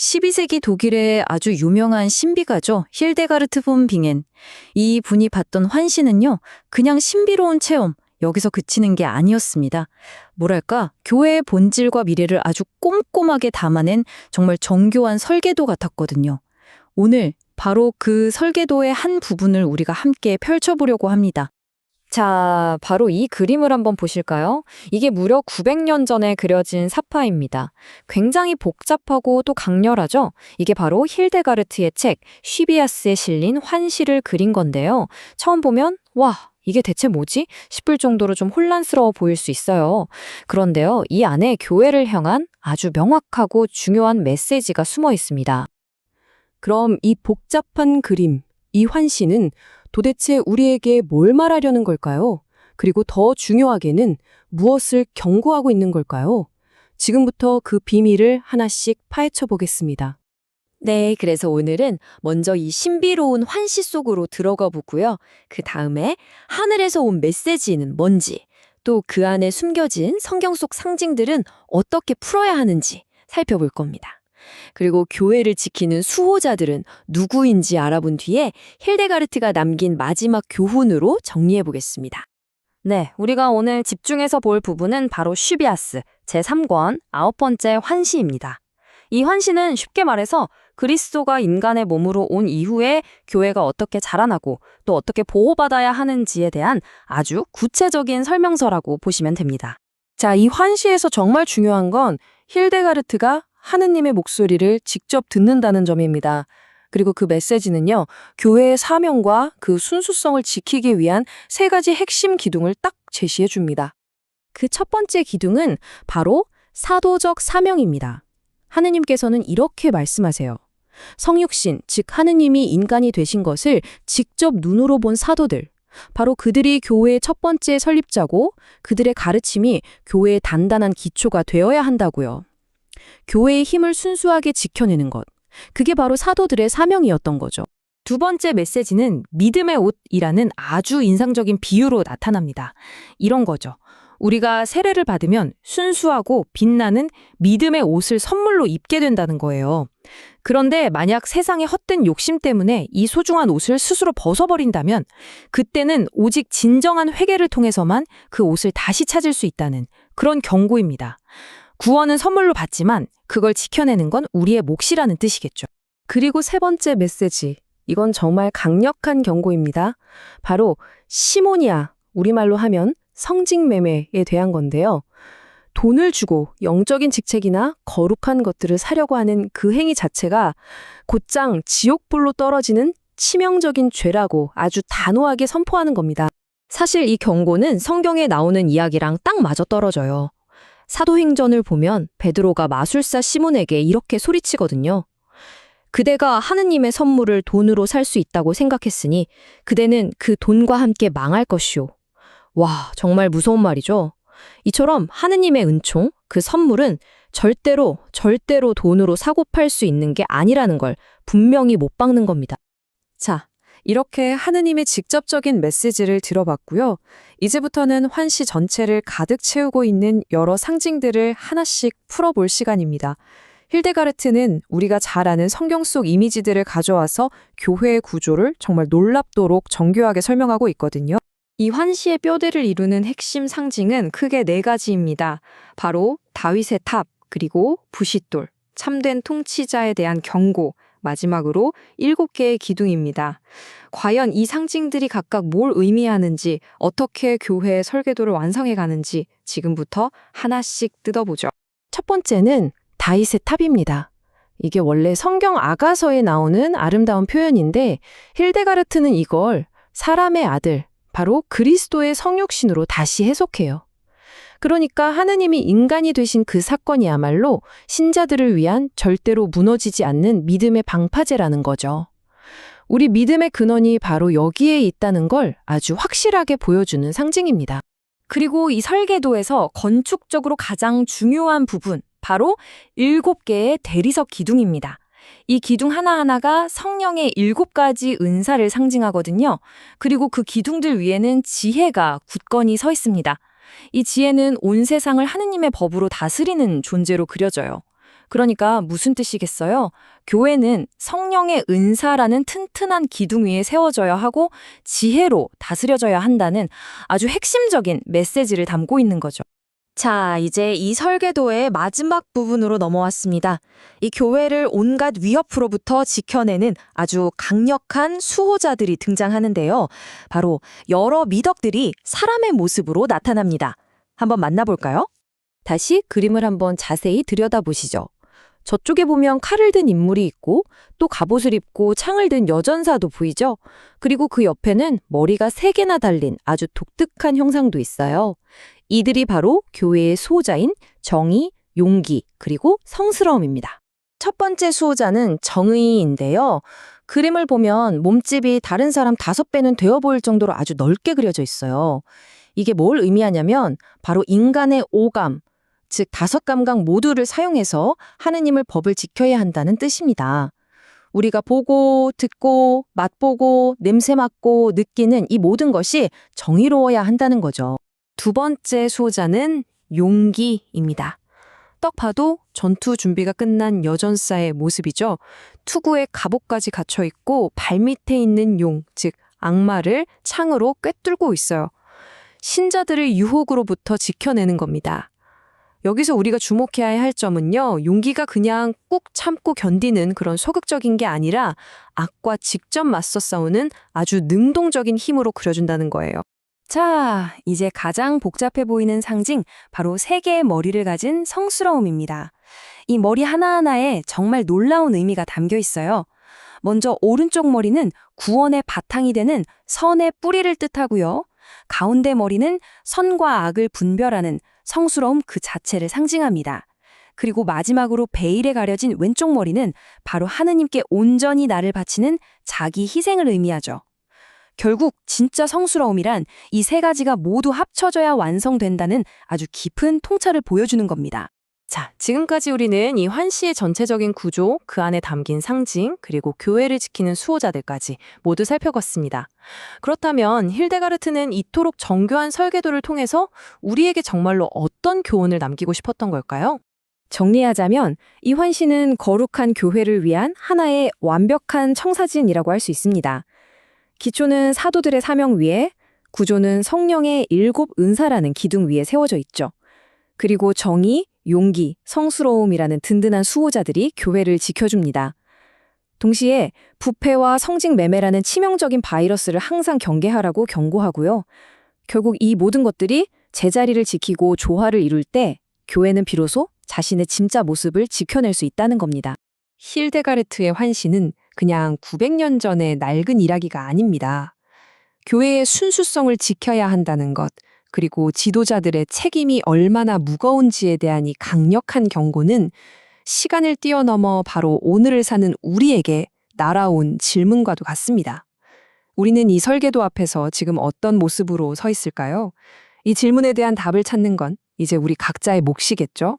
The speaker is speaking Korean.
12세기 독일의 아주 유명한 신비가죠. 힐데가르트 폰 빙엔. 이 분이 봤던 환시는요, 그냥 신비로운 체험, 여기서 그치는 게 아니었습니다. 뭐랄까, 교회의 본질과 미래를 아주 꼼꼼하게 담아낸 정말 정교한 설계도 같았거든요. 오늘 바로 그 설계도의 한 부분을 우리가 함께 펼쳐보려고 합니다. 자, 바로 이 그림을 한번 보실까요? 이게 무려 900년 전에 그려진 사파입니다. 굉장히 복잡하고 또 강렬하죠? 이게 바로 힐데가르트의 책 쉬비아스에 실린 환시를 그린 건데요. 처음 보면 와, 이게 대체 뭐지? 싶을 정도로 좀 혼란스러워 보일 수 있어요. 그런데요, 이 안에 교회를 향한 아주 명확하고 중요한 메시지가 숨어 있습니다. 그럼 이 복잡한 그림, 이 환시는 도대체 우리에게 뭘 말하려는 걸까요? 그리고 더 중요하게는 무엇을 경고하고 있는 걸까요? 지금부터 그 비밀을 하나씩 파헤쳐 보겠습니다. 네, 그래서 오늘은 먼저 이 신비로운 환시 속으로 들어가 보고요. 그 다음에 하늘에서 온 메시지는 뭔지, 또 그 안에 숨겨진 성경 속 상징들은 어떻게 풀어야 하는지 살펴볼 겁니다. 그리고 교회를 지키는 수호자들은 누구인지 알아본 뒤에 힐데가르트가 남긴 마지막 교훈으로 정리해 보겠습니다. 네, 우리가 오늘 집중해서 볼 부분은 바로 쉬비아스 제3권 9번째 환시입니다. 이 환시는 쉽게 말해서 그리스도가 인간의 몸으로 온 이후에 교회가 어떻게 자라나고 또 어떻게 보호받아야 하는지에 대한 아주 구체적인 설명서라고 보시면 됩니다. 자, 이 환시에서 정말 중요한 건 힐데가르트가 하느님의 목소리를 직접 듣는다는 점입니다. 그리고 그 메시지는요, 교회의 사명과 그 순수성을 지키기 위한 세 가지 핵심 기둥을 딱 제시해 줍니다. 그 첫 번째 기둥은 바로 사도적 사명입니다. 하느님께서는 이렇게 말씀하세요. 성육신, 즉 하느님이 인간이 되신 것을 직접 눈으로 본 사도들, 바로 그들이 교회의 첫 번째 설립자고 그들의 가르침이 교회의 단단한 기초가 되어야 한다고요. 교회의 힘을 순수하게 지켜내는 것, 그게 바로 사도들의 사명이었던 거죠. 두 번째 메시지는 믿음의 옷이라는 아주 인상적인 비유로 나타납니다. 이런 거죠. 우리가 세례를 받으면 순수하고 빛나는 믿음의 옷을 선물로 입게 된다는 거예요. 그런데 만약 세상의 헛된 욕심 때문에 이 소중한 옷을 스스로 벗어버린다면 그때는 오직 진정한 회개를 통해서만 그 옷을 다시 찾을 수 있다는 그런 경고입니다. 구원은 선물로 받지만 그걸 지켜내는 건 우리의 몫이라는 뜻이겠죠. 그리고 세 번째 메시지, 이건 정말 강력한 경고입니다. 바로 시모니아, 우리말로 하면 성직매매에 대한 건데요. 돈을 주고 영적인 직책이나 거룩한 것들을 사려고 하는 그 행위 자체가 곧장 지옥불로 떨어지는 치명적인 죄라고 아주 단호하게 선포하는 겁니다. 사실 이 경고는 성경에 나오는 이야기랑 딱 맞아떨어져요. 사도행전을 보면 베드로가 마술사 시몬에게 이렇게 소리치거든요. 그대가 하느님의 선물을 돈으로 살 수 있다고 생각했으니 그대는 그 돈과 함께 망할 것이오. 와, 정말 무서운 말이죠. 이처럼 하느님의 은총, 그 선물은 절대로 돈으로 사고 팔 수 있는 게 아니라는 걸 분명히 못 박는 겁니다. 자, 이렇게 하느님의 직접적인 메시지를 들어봤고요. 이제부터는 환시 전체를 가득 채우고 있는 여러 상징들을 하나씩 풀어볼 시간입니다. 힐데가르트는 우리가 잘 아는 성경 속 이미지들을 가져와서 교회의 구조를 정말 놀랍도록 정교하게 설명하고 있거든요. 이 환시의 뼈대를 이루는 핵심 상징은 크게 4가지입니다. 바로 다윗의 탑, 그리고 부싯돌, 참된 통치자에 대한 경고, 마지막으로 7개의 기둥입니다. 과연 이 상징들이 각각 뭘 의미하는지, 어떻게 교회의 설계도를 완성해 가는지 지금부터 하나씩 뜯어보죠. 첫 번째는 다윗의 탑입니다. 이게 원래 성경 아가서에 나오는 아름다운 표현인데 힐데가르트는 이걸 사람의 아들, 바로 그리스도의 성육신으로 다시 해석해요. 그러니까 하느님이 인간이 되신 그 사건이야말로 신자들을 위한 절대로 무너지지 않는 믿음의 방파제라는 거죠. 우리 믿음의 근원이 바로 여기에 있다는 걸 아주 확실하게 보여주는 상징입니다. 그리고 이 설계도에서 건축적으로 가장 중요한 부분, 바로 7개의 대리석 기둥입니다. 이 기둥 하나하나가 성령의 7가지 은사를 상징하거든요. 그리고 그 기둥들 위에는 지혜가 굳건히 서 있습니다. 이 지혜는 온 세상을 하느님의 법으로 다스리는 존재로 그려져요. 그러니까 무슨 뜻이겠어요? 교회는 성령의 은사라는 튼튼한 기둥 위에 세워져야 하고 지혜로 다스려져야 한다는 아주 핵심적인 메시지를 담고 있는 거죠. 자, 이제 이 설계도의 마지막 부분으로 넘어왔습니다. 이 교회를 온갖 위협으로부터 지켜내는 아주 강력한 수호자들이 등장하는데요. 바로 여러 미덕들이 사람의 모습으로 나타납니다. 한번 만나볼까요? 다시 그림을 한번 자세히 들여다보시죠. 저쪽에 보면 칼을 든 인물이 있고 또 갑옷을 입고 창을 든 여전사도 보이죠? 그리고 그 옆에는 머리가 3개나 달린 아주 독특한 형상도 있어요. 이들이 바로 교회의 수호자인 정의, 용기, 그리고 성스러움입니다. 첫 번째 수호자는 정의인데요. 그림을 보면 몸집이 다른 사람 5배는 되어 보일 정도로 아주 넓게 그려져 있어요. 이게 뭘 의미하냐면 바로 인간의 오감, 즉 5감각 모두를 사용해서 하느님을 법을 지켜야 한다는 뜻입니다. 우리가 보고, 듣고, 맛보고, 냄새 맡고, 느끼는 이 모든 것이 정의로워야 한다는 거죠. 두 번째 수호자는 용기입니다. 딱 봐도 전투 준비가 끝난 여전사의 모습이죠. 투구에 갑옷까지 갇혀 있고 발밑에 있는 용, 즉 악마를 창으로 꿰뚫고 있어요. 신자들을 유혹으로부터 지켜내는 겁니다. 여기서 우리가 주목해야 할 점은요, 용기가 그냥 꾹 참고 견디는 그런 소극적인 게 아니라 악과 직접 맞서 싸우는 아주 능동적인 힘으로 그려준다는 거예요. 자, 이제 가장 복잡해 보이는 상징, 바로 3개의 머리를 가진 성스러움입니다. 이 머리 하나하나에 정말 놀라운 의미가 담겨 있어요. 먼저 오른쪽 머리는 구원의 바탕이 되는 선의 뿌리를 뜻하고요. 가운데 머리는 선과 악을 분별하는 성스러움 그 자체를 상징합니다. 그리고 마지막으로 베일에 가려진 왼쪽 머리는 바로 하느님께 온전히 나를 바치는 자기 희생을 의미하죠. 결국 진짜 성스러움이란 이 3가지가 모두 합쳐져야 완성된다는 아주 깊은 통찰을 보여주는 겁니다. 자, 지금까지 우리는 이 환시의 전체적인 구조, 그 안에 담긴 상징, 그리고 교회를 지키는 수호자들까지 모두 살펴봤습니다. 그렇다면 힐데가르트는 이토록 정교한 설계도를 통해서 우리에게 정말로 어떤 교훈을 남기고 싶었던 걸까요? 정리하자면 이 환시는 거룩한 교회를 위한 하나의 완벽한 청사진이라고 할 수 있습니다. 기초는 사도들의 사명 위에, 구조는 성령의 7 은사라는 기둥 위에 세워져 있죠. 그리고 정의, 용기, 성스러움이라는 든든한 수호자들이 교회를 지켜줍니다. 동시에 부패와 성직 매매라는 치명적인 바이러스를 항상 경계하라고 경고하고요. 결국 이 모든 것들이 제자리를 지키고 조화를 이룰 때 교회는 비로소 자신의 진짜 모습을 지켜낼 수 있다는 겁니다. 힐데가르트의 환시는 그냥 900년 전의 낡은 이야기가 아닙니다. 교회의 순수성을 지켜야 한다는 것, 그리고 지도자들의 책임이 얼마나 무거운지에 대한 이 강력한 경고는 시간을 뛰어넘어 바로 오늘을 사는 우리에게 날아온 질문과도 같습니다. 우리는 이 설계도 앞에서 지금 어떤 모습으로 서 있을까요? 이 질문에 대한 답을 찾는 건 이제 우리 각자의 몫이겠죠?